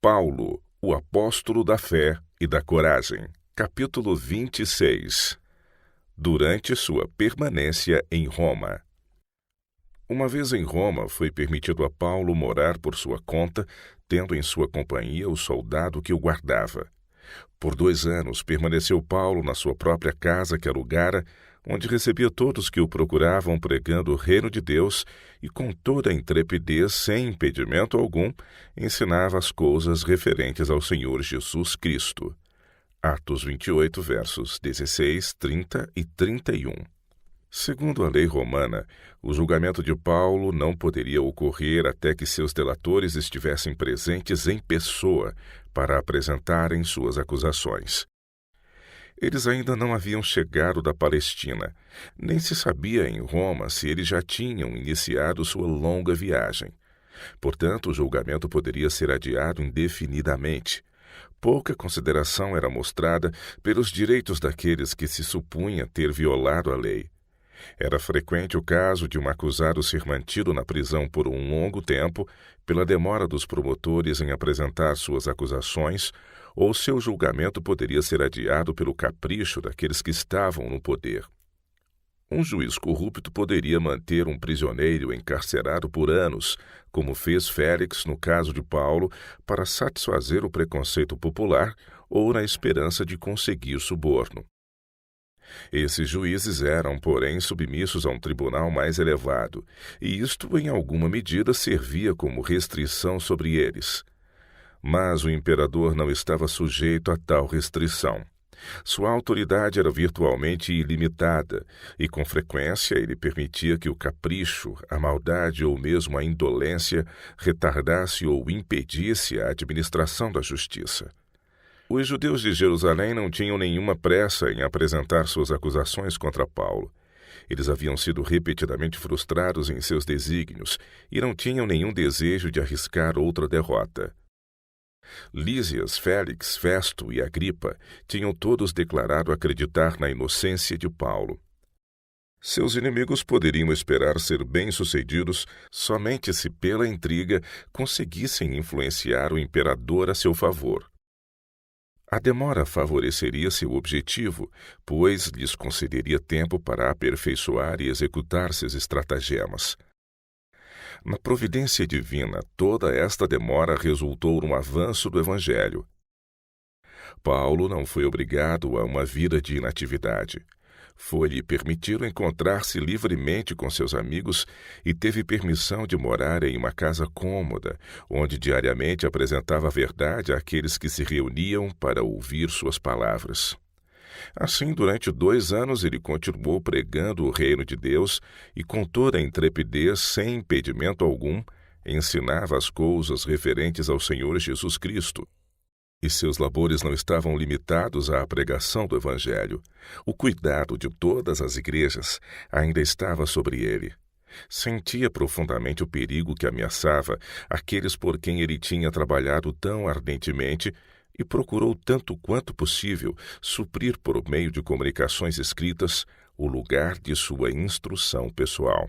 Paulo, o apóstolo da fé e da coragem. Capítulo 26. Durante sua permanência em Roma. Uma vez em Roma, foi permitido a Paulo morar por sua conta, tendo em sua companhia o soldado que o guardava. Por 2 anos permaneceu Paulo na sua própria casa que alugara, onde recebia todos que o procuravam pregando o reino de Deus e com toda a intrepidez, sem impedimento algum, ensinava as coisas referentes ao Senhor Jesus Cristo. Atos 28, versos 16, 30 e 31. Segundo a lei romana, o julgamento de Paulo não poderia ocorrer até que seus delatores estivessem presentes em pessoa para apresentarem suas acusações. Eles ainda não haviam chegado da Palestina, nem se sabia em Roma se eles já tinham iniciado sua longa viagem. Portanto, o julgamento poderia ser adiado indefinidamente. Pouca consideração era mostrada pelos direitos daqueles que se supunha ter violado a lei. Era frequente o caso de um acusado ser mantido na prisão por um longo tempo, pela demora dos promotores em apresentar suas acusações, ou seu julgamento poderia ser adiado pelo capricho daqueles que estavam no poder. Um juiz corrupto poderia manter um prisioneiro encarcerado por anos, como fez Félix no caso de Paulo, para satisfazer o preconceito popular ou na esperança de conseguir suborno. Esses juízes eram, porém, submissos a um tribunal mais elevado, e isto, em alguma medida, servia como restrição sobre eles. Mas o imperador não estava sujeito a tal restrição. Sua autoridade era virtualmente ilimitada, e com frequência ele permitia que o capricho, a maldade ou mesmo a indolência retardasse ou impedisse a administração da justiça. Os judeus de Jerusalém não tinham nenhuma pressa em apresentar suas acusações contra Paulo. Eles haviam sido repetidamente frustrados em seus desígnios e não tinham nenhum desejo de arriscar outra derrota. Lísias, Félix, Festo e Agripa tinham todos declarado acreditar na inocência de Paulo. Seus inimigos poderiam esperar ser bem-sucedidos somente se pela intriga conseguissem influenciar o imperador a seu favor. A demora favoreceria seu objetivo, pois lhes concederia tempo para aperfeiçoar e executar seus estratagemas. Na providência divina, toda esta demora resultou num avanço do Evangelho. Paulo não foi obrigado a uma vida de inatividade. Foi-lhe permitido encontrar-se livremente com seus amigos e teve permissão de morar em uma casa cômoda, onde diariamente apresentava a verdade àqueles que se reuniam para ouvir suas palavras. Assim, durante 2 anos, ele continuou pregando o reino de Deus e, com toda a intrepidez, sem impedimento algum, ensinava as coisas referentes ao Senhor Jesus Cristo. E seus labores não estavam limitados à pregação do Evangelho. O cuidado de todas as igrejas ainda estava sobre ele. Sentia profundamente o perigo que ameaçava aqueles por quem ele tinha trabalhado tão ardentemente e procurou tanto quanto possível suprir por meio de comunicações escritas o lugar de sua instrução pessoal.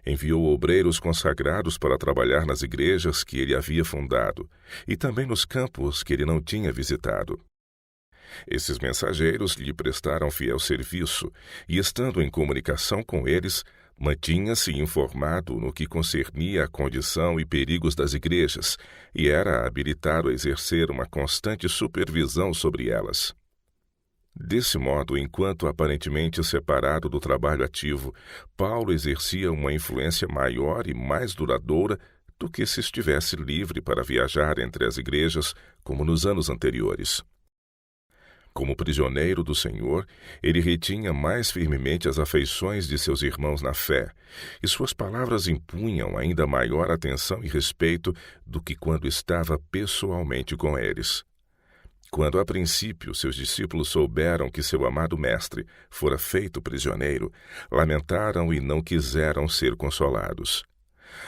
Enviou obreiros consagrados para trabalhar nas igrejas que ele havia fundado e também nos campos que ele não tinha visitado. Esses mensageiros lhe prestaram fiel serviço e, estando em comunicação com eles, mantinha-se informado no que concernia a condição e perigos das igrejas e era habilitado a exercer uma constante supervisão sobre elas. Desse modo, enquanto aparentemente separado do trabalho ativo, Paulo exercia uma influência maior e mais duradoura do que se estivesse livre para viajar entre as igrejas, como nos anos anteriores. Como prisioneiro do Senhor, ele retinha mais firmemente as afeições de seus irmãos na fé, e suas palavras impunham ainda maior atenção e respeito do que quando estava pessoalmente com eles. Quando, a princípio, seus discípulos souberam que seu amado mestre fora feito prisioneiro, lamentaram e não quiseram ser consolados.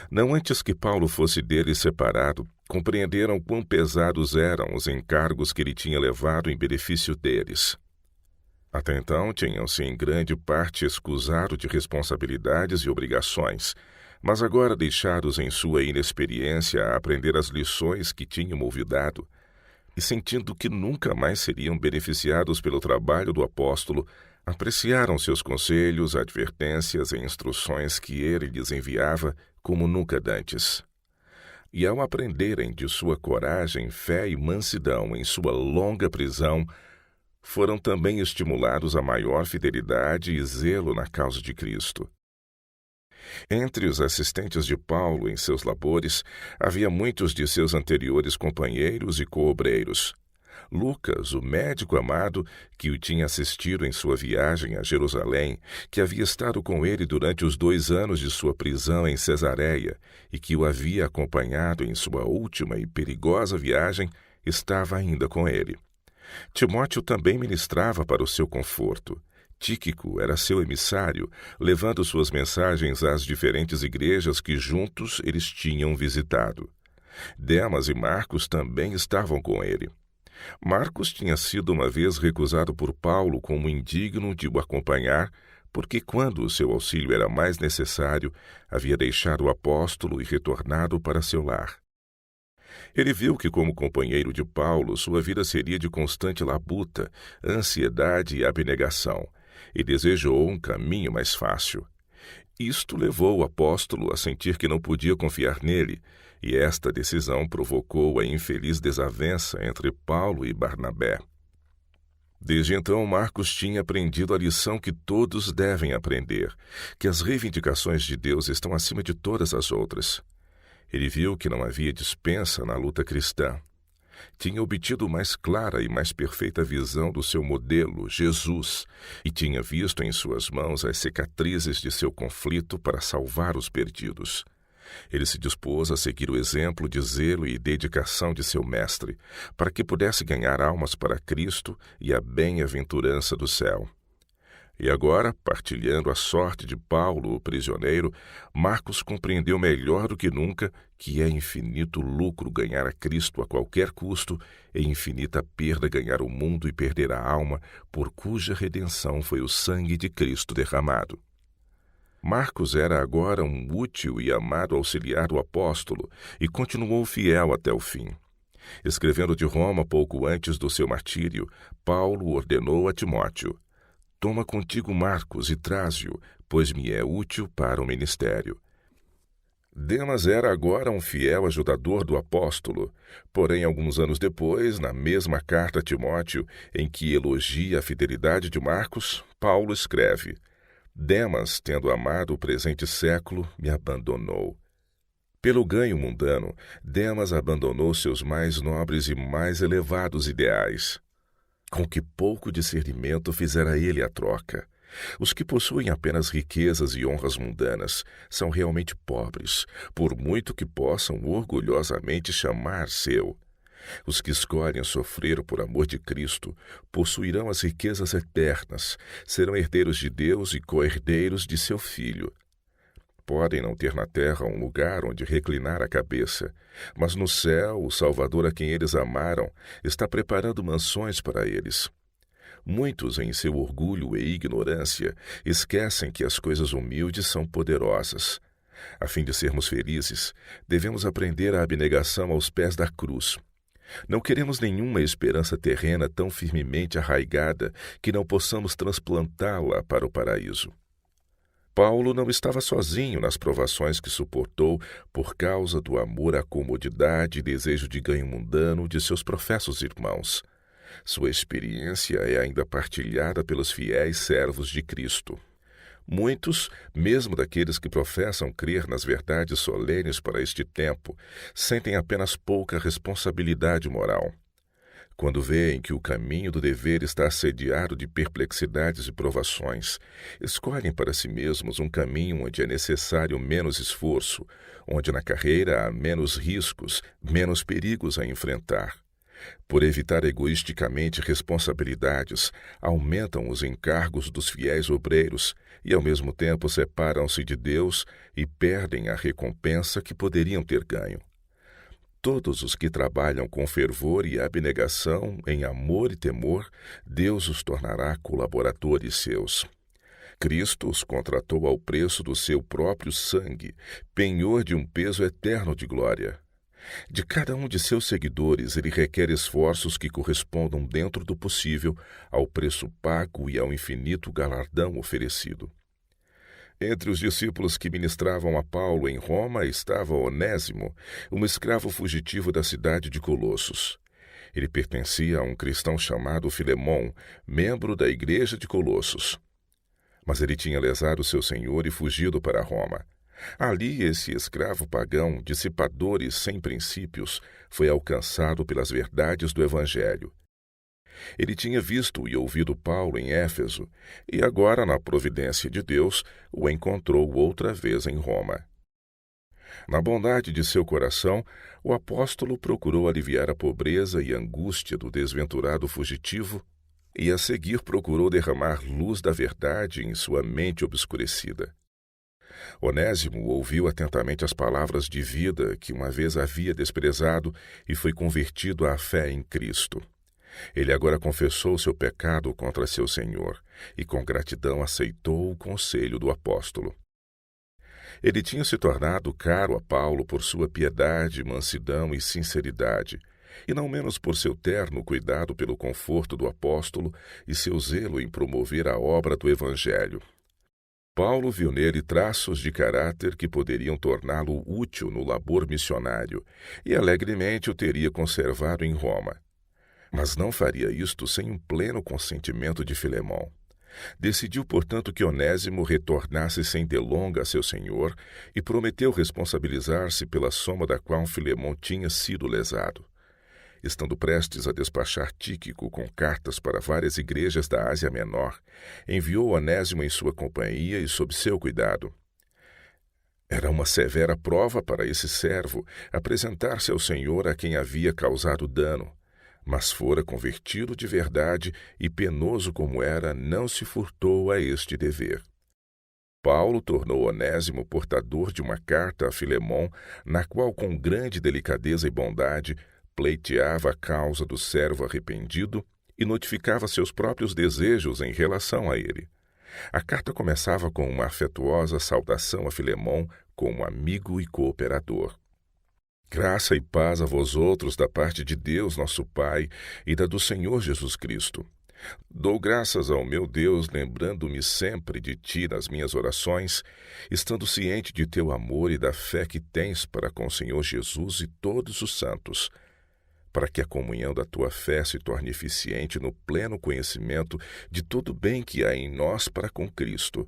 Não antes que Paulo fosse deles separado, compreenderam quão pesados eram os encargos que ele tinha levado em benefício deles. Até então, tinham-se em grande parte escusado de responsabilidades e obrigações, Mas agora, deixados em sua inexperiência a aprender as lições que tinham olvidado, e sentindo que nunca mais seriam beneficiados pelo trabalho do apóstolo, apreciaram seus conselhos, advertências e instruções que ele lhes enviava como nunca dantes. E ao aprenderem de sua coragem, fé e mansidão em sua longa prisão, foram também estimulados a maior fidelidade e zelo na causa de Cristo. Entre os assistentes de Paulo em seus labores, havia muitos de seus anteriores companheiros e coobreiros. Lucas, o médico amado, que o tinha assistido em sua viagem a Jerusalém, que havia estado com ele durante os 2 anos de sua prisão em Cesareia e que o havia acompanhado em sua última e perigosa viagem, estava ainda com ele. Timóteo também ministrava para o seu conforto. Tíquico era seu emissário, levando suas mensagens às diferentes igrejas que juntos eles tinham visitado. Demas e Marcos também estavam com ele. Marcos tinha sido uma vez recusado por Paulo como indigno de o acompanhar, porque quando o seu auxílio era mais necessário, havia deixado o apóstolo e retornado para seu lar. Ele viu que, como companheiro de Paulo, sua vida seria de constante labuta, ansiedade e abnegação, e desejou um caminho mais fácil. Isto levou o apóstolo a sentir que não podia confiar nele, e esta decisão provocou a infeliz desavença entre Paulo e Barnabé. Desde então, Marcos tinha aprendido a lição que todos devem aprender, que as reivindicações de Deus estão acima de todas as outras. Ele viu que não havia dispensa na luta cristã. Tinha obtido mais clara e mais perfeita visão do seu modelo, Jesus, e tinha visto em suas mãos as cicatrizes de seu conflito para salvar os perdidos. Ele se dispôs a seguir o exemplo de zelo e dedicação de seu mestre, para que pudesse ganhar almas para Cristo e a bem-aventurança do céu. E agora, partilhando a sorte de Paulo, o prisioneiro, Marcos compreendeu melhor do que nunca que é infinito lucro ganhar a Cristo a qualquer custo e infinita perda ganhar o mundo e perder a alma, por cuja redenção foi o sangue de Cristo derramado. Marcos era agora um útil e amado auxiliar do apóstolo e continuou fiel até o fim. Escrevendo de Roma pouco antes do seu martírio, Paulo ordenou a Timóteo: toma contigo Marcos e traze-o, pois me é útil para o ministério. Demas era agora um fiel ajudador do apóstolo, porém, alguns anos depois, na mesma carta a Timóteo, em que elogia a fidelidade de Marcos, Paulo escreve: Demas, tendo amado o presente século, me abandonou. Pelo ganho mundano, Demas abandonou seus mais nobres e mais elevados ideais. Com que pouco discernimento fizera ele a troca. Os que possuem apenas riquezas e honras mundanas são realmente pobres, por muito que possam orgulhosamente chamar seu. Os que escolhem sofrer por amor de Cristo possuirão as riquezas eternas, serão herdeiros de Deus e co-herdeiros de seu Filho. Podem não ter na terra um lugar onde reclinar a cabeça, mas no céu o Salvador a quem eles amaram está preparando mansões para eles. Muitos, em seu orgulho e ignorância, esquecem que as coisas humildes são poderosas. A fim de sermos felizes, devemos aprender a abnegação aos pés da cruz. Não queremos nenhuma esperança terrena tão firmemente arraigada que não possamos transplantá-la para o paraíso. Paulo não estava sozinho nas provações que suportou por causa do amor à comodidade e desejo de ganho mundano de seus professos irmãos. Sua experiência é ainda partilhada pelos fiéis servos de Cristo. Muitos, mesmo daqueles que professam crer nas verdades solenes para este tempo, sentem apenas pouca responsabilidade moral. Quando veem que o caminho do dever está assediado de perplexidades e provações, escolhem para si mesmos um caminho onde é necessário menos esforço, onde na carreira há menos riscos, menos perigos a enfrentar. Por evitar egoisticamente responsabilidades, aumentam os encargos dos fiéis obreiros e, ao mesmo tempo, separam-se de Deus e perdem a recompensa que poderiam ter ganho. Todos os que trabalham com fervor e abnegação, em amor e temor, Deus os tornará colaboradores seus. Cristo os contratou ao preço do seu próprio sangue, penhor de um peso eterno de glória. De cada um de seus seguidores, ele requer esforços que correspondam dentro do possível ao preço pago e ao infinito galardão oferecido. Entre os discípulos que ministravam a Paulo em Roma estava Onésimo, um escravo fugitivo da cidade de Colossos. Ele pertencia a um cristão chamado Filemon, membro da igreja de Colossos. Mas ele tinha lesado seu senhor e fugido para Roma. Ali, esse escravo pagão, dissipador e sem princípios, foi alcançado pelas verdades do Evangelho. Ele tinha visto e ouvido Paulo em Éfeso, e agora, na providência de Deus, o encontrou outra vez em Roma. Na bondade de seu coração, o apóstolo procurou aliviar a pobreza e angústia do desventurado fugitivo, e a seguir procurou derramar luz da verdade em sua mente obscurecida. Onésimo ouviu atentamente as palavras de vida que uma vez havia desprezado e foi convertido à fé em Cristo. Ele agora confessou seu pecado contra seu Senhor e com gratidão aceitou o conselho do apóstolo. Ele tinha se tornado caro a Paulo por sua piedade, mansidão e sinceridade, e não menos por seu terno cuidado pelo conforto do apóstolo e seu zelo em promover a obra do Evangelho. Paulo viu nele traços de caráter que poderiam torná-lo útil no labor missionário, e alegremente o teria conservado em Roma. Mas não faria isto sem um pleno consentimento de Filemon. Decidiu, portanto, que Onésimo retornasse sem delonga a seu senhor e prometeu responsabilizar-se pela soma da qual Filemon tinha sido lesado. Estando prestes a despachar Tíquico com cartas para várias igrejas da Ásia Menor, enviou Onésimo em sua companhia e sob seu cuidado. Era uma severa prova para esse servo apresentar-se ao Senhor a quem havia causado dano, mas fora convertido de verdade e, penoso como era, não se furtou a este dever. Paulo tornou Onésimo portador de uma carta a Filemon, na qual, com grande delicadeza e bondade, pleiteava a causa do servo arrependido e notificava seus próprios desejos em relação a ele. A carta começava com uma afetuosa saudação a Filemon como amigo e cooperador. Graça e paz a vós outros da parte de Deus, nosso Pai, e da do Senhor Jesus Cristo. Dou graças ao meu Deus, lembrando-me sempre de ti nas minhas orações, estando ciente de teu amor e da fé que tens para com o Senhor Jesus e todos os santos, para que a comunhão da tua fé se torne eficiente no pleno conhecimento de todo o bem que há em nós para com Cristo.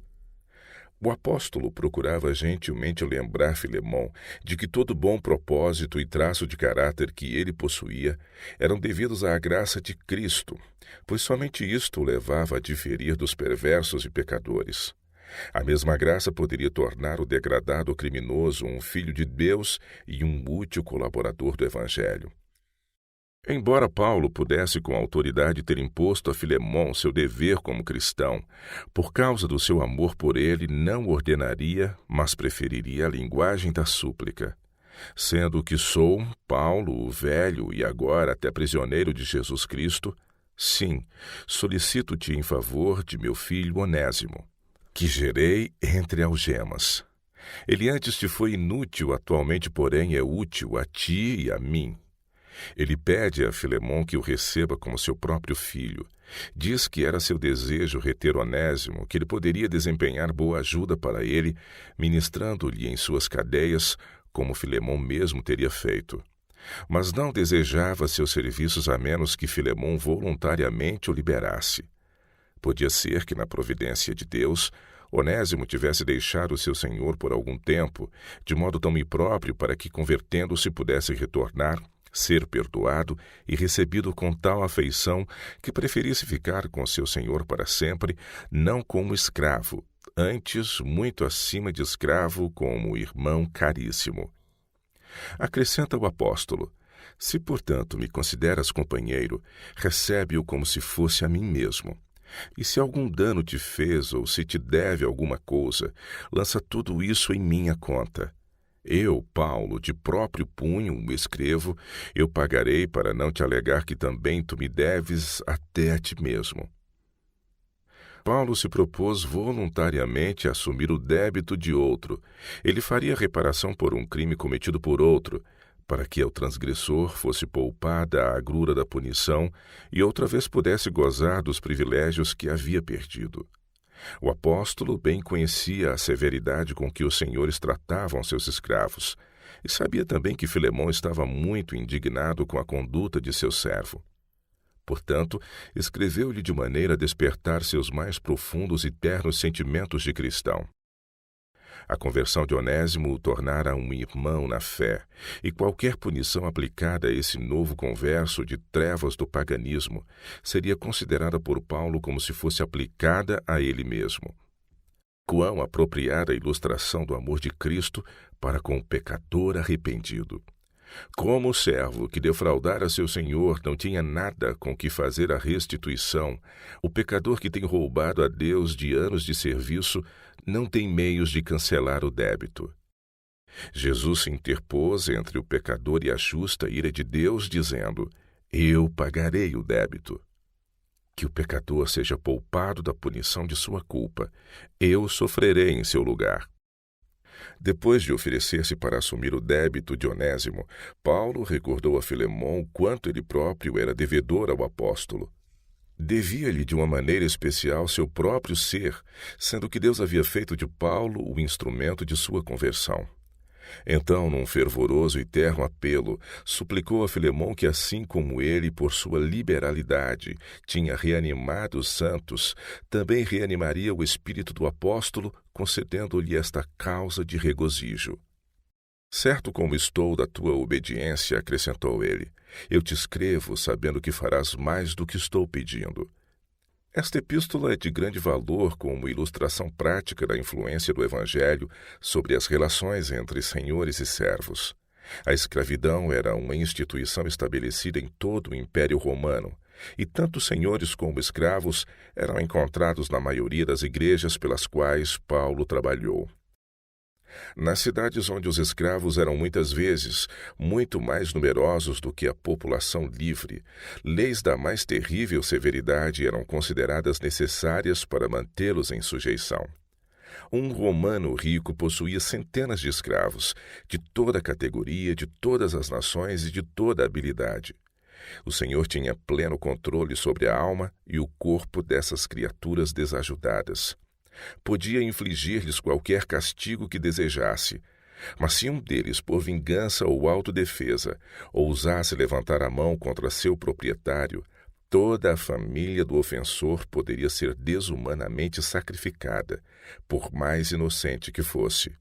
O apóstolo procurava gentilmente lembrar Filemon de que todo bom propósito e traço de caráter que ele possuía eram devidos à graça de Cristo, pois somente isto o levava a diferir dos perversos e pecadores. A mesma graça poderia tornar o degradado criminoso um filho de Deus e um útil colaborador do Evangelho. Embora Paulo pudesse com autoridade ter imposto a Filemon seu dever como cristão, por causa do seu amor por ele não ordenaria, mas preferiria a linguagem da súplica. Sendo o que sou, Paulo, o velho e agora até prisioneiro de Jesus Cristo, sim, solicito-te em favor de meu filho Onésimo, que gerei entre algemas. Ele antes te foi inútil, atualmente, porém, é útil a ti e a mim. Ele pede a Filemon que o receba como seu próprio filho. Diz que era seu desejo reter Onésimo, que ele poderia desempenhar boa ajuda para ele, ministrando-lhe em suas cadeias, como Filemon mesmo teria feito. Mas não desejava seus serviços a menos que Filemon voluntariamente o liberasse. Podia ser que, na providência de Deus, Onésimo tivesse deixado seu senhor por algum tempo, de modo tão impróprio para que, convertendo-se, pudesse retornar, ser perdoado e recebido com tal afeição que preferisse ficar com seu senhor para sempre, não como escravo, antes muito acima de escravo, como irmão caríssimo. Acrescenta o apóstolo: se, portanto, me consideras companheiro, recebe-o como se fosse a mim mesmo. E se algum dano te fez ou se te deve alguma coisa, lança tudo isso em minha conta. Eu, Paulo, de próprio punho o escrevo, eu pagarei para não te alegar que também tu me deves até a ti mesmo. Paulo se propôs voluntariamente a assumir o débito de outro. Ele faria reparação por um crime cometido por outro, para que ao transgressor fosse poupada a agrura da punição e outra vez pudesse gozar dos privilégios que havia perdido. O apóstolo bem conhecia a severidade com que os senhores tratavam seus escravos, e sabia também que Filemão estava muito indignado com a conduta de seu servo. Portanto, escreveu-lhe de maneira a despertar seus mais profundos e ternos sentimentos de cristão. A conversão de Onésimo o tornara um irmão na fé, e qualquer punição aplicada a esse novo converso de trevas do paganismo seria considerada por Paulo como se fosse aplicada a ele mesmo. Quão apropriada a ilustração do amor de Cristo para com o pecador arrependido! Como o servo que defraudara seu senhor não tinha nada com que fazer a restituição, o pecador que tem roubado a Deus de anos de serviço não tem meios de cancelar o débito. Jesus se interpôs entre o pecador e a justa ira de Deus, dizendo: Eu pagarei o débito. Que o pecador seja poupado da punição de sua culpa. Eu sofrerei em seu lugar. Depois de oferecer-se para assumir o débito de Onésimo, Paulo recordou a Filemão quanto ele próprio era devedor ao apóstolo. Devia-lhe de uma maneira especial seu próprio ser, sendo que Deus havia feito de Paulo o instrumento de sua conversão. Então, num fervoroso e terno apelo, suplicou a Filemão que, assim como ele, por sua liberalidade, tinha reanimado os santos, também reanimaria o espírito do apóstolo, concedendo-lhe esta causa de regozijo. Certo como estou da tua obediência, acrescentou ele, eu te escrevo sabendo que farás mais do que estou pedindo. Esta epístola é de grande valor como ilustração prática da influência do Evangelho sobre as relações entre senhores e servos. A escravidão era uma instituição estabelecida em todo o Império Romano, e tanto senhores como escravos eram encontrados na maioria das igrejas pelas quais Paulo trabalhou. Nas cidades onde os escravos eram muitas vezes muito mais numerosos do que a população livre, leis da mais terrível severidade eram consideradas necessárias para mantê-los em sujeição. Um romano rico possuía centenas de escravos, de toda categoria, de todas as nações e de toda habilidade. O Senhor tinha pleno controle sobre a alma e o corpo dessas criaturas desajudadas. Podia infligir-lhes qualquer castigo que desejasse, mas se um deles, por vingança ou autodefesa, ousasse levantar a mão contra seu proprietário, toda a família do ofensor poderia ser desumanamente sacrificada, por mais inocente que fosse.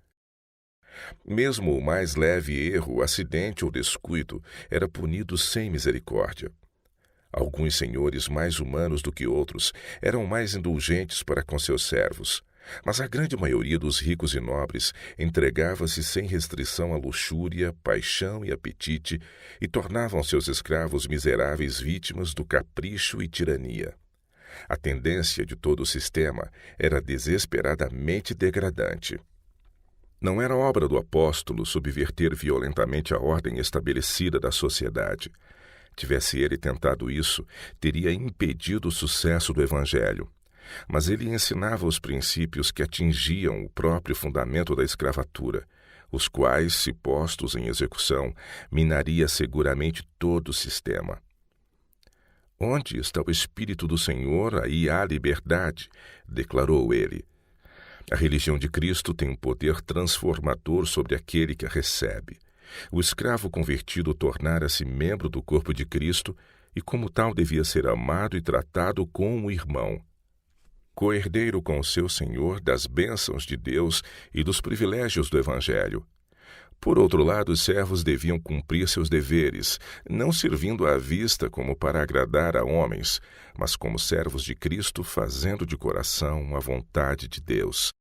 Mesmo o mais leve erro, acidente ou descuido era punido sem misericórdia. Alguns senhores, mais humanos do que outros, eram mais indulgentes para com seus servos, mas a grande maioria dos ricos e nobres entregava-se sem restrição à luxúria, paixão e apetite e tornavam seus escravos miseráveis vítimas do capricho e tirania. A tendência de todo o sistema era desesperadamente degradante. Não era obra do apóstolo subverter violentamente a ordem estabelecida da sociedade. Tivesse ele tentado isso, teria impedido o sucesso do Evangelho. Mas ele ensinava os princípios que atingiam o próprio fundamento da escravatura, os quais, se postos em execução, minaria seguramente todo o sistema. Onde está o Espírito do Senhor, aí há liberdade, declarou ele. A religião de Cristo tem um poder transformador sobre aquele que a recebe. O escravo convertido tornara-se membro do corpo de Cristo e, como tal, devia ser amado e tratado como um irmão. Co-herdeiro com o seu Senhor das bênçãos de Deus e dos privilégios do Evangelho. Por outro lado, os servos deviam cumprir seus deveres, não servindo à vista como para agradar a homens, mas como servos de Cristo, fazendo de coração a vontade de Deus.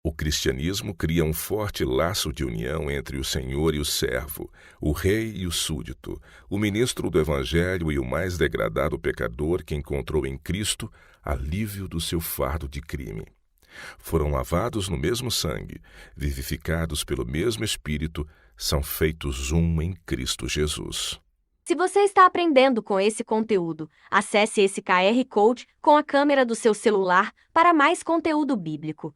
O cristianismo cria um forte laço de união entre o senhor e o servo, o rei e o súdito, o ministro do Evangelho e o mais degradado pecador que encontrou em Cristo alívio do seu fardo de crime. Foram lavados no mesmo sangue, vivificados pelo mesmo Espírito, são feitos um em Cristo Jesus. Se você está aprendendo com esse conteúdo, acesse esse QR Code com a câmera do seu celular para mais conteúdo bíblico.